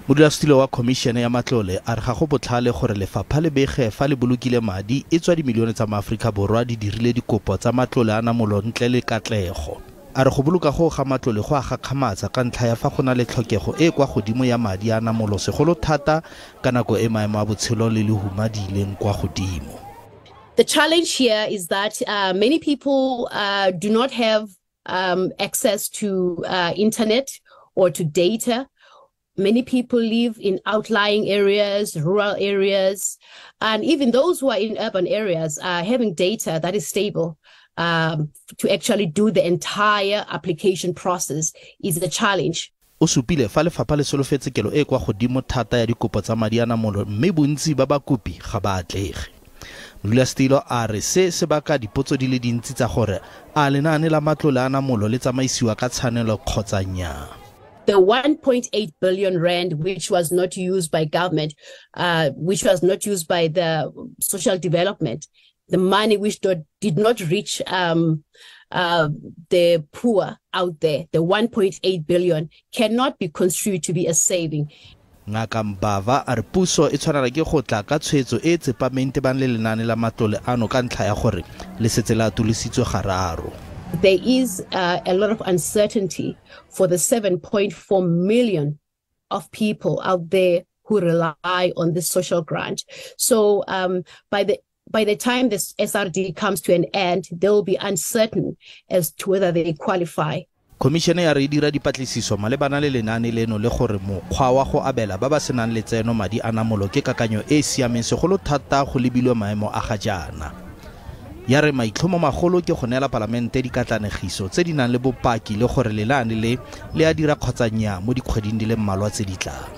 Monnasetilo wa Komishene ya matlole a re ga go botlhale gore Lefapha le bege fa le bolokile madi e tswa dimillione tsa Maaforika Borwa di dirile dikopo tsa matlole a namolo ntle le katlego. A re go boloka go ga matlole go a gakgamatsa ka ntlha ya fa go na le tlhokego e kwa godimo ya madi a namolo segolo thata ka nako e maemo a botshelo le lehuma di ileng kwa godimo. The challenge here is that many people do not have access to internet or to data. Many people live in outlying areas, rural areas, and even those who are in urban areas are having data that is stable to actually do the entire application process is the challenge. O supile fa Lefapha le solofetse kelo e kwa godimo thata ya dikopo tsa madi a namolo mme bontsi ba bakopi ga ba atlege. Monnasetilo a re se baka dipotso di le dintsi tsa gore a lenaane la matlole a namolo le tsamaisiwa ka tshwanelo kgotsa nnyaa. The 1.8 billion rand, which was not used by government, which was not used by the social development, the money which did not reach the poor out there, the 1.8 billion cannot be construed to be a saving. Ngaka Mbava a re puso e tshwanela ke go tla ka tshwetso e tsepameng tebang le lenaane la matlole ano ka ntlha ya gore le setse la atulisitswe gararo. There is a lot of uncertainty for the 7.4 million of people out there who rely on this social grant. So by the time this SRD comes to an end, they will be uncertain as to whether they qualify. Komishene ya re dira dipatlisiso malebana le lenaane leno le gore mokgwa wa go abela ba ba senang letseno madi a namolo ke kakanyo e siameng segolo thata go lebilwe maemo a ga jaana. Ya re maitlhomo magolo ke go neela palamente dikatlanegiso tse di nang le bopaki le gore lenaane le a dira kgotsa nnyaa mo dikgweding di le mmalwa tse di tlang.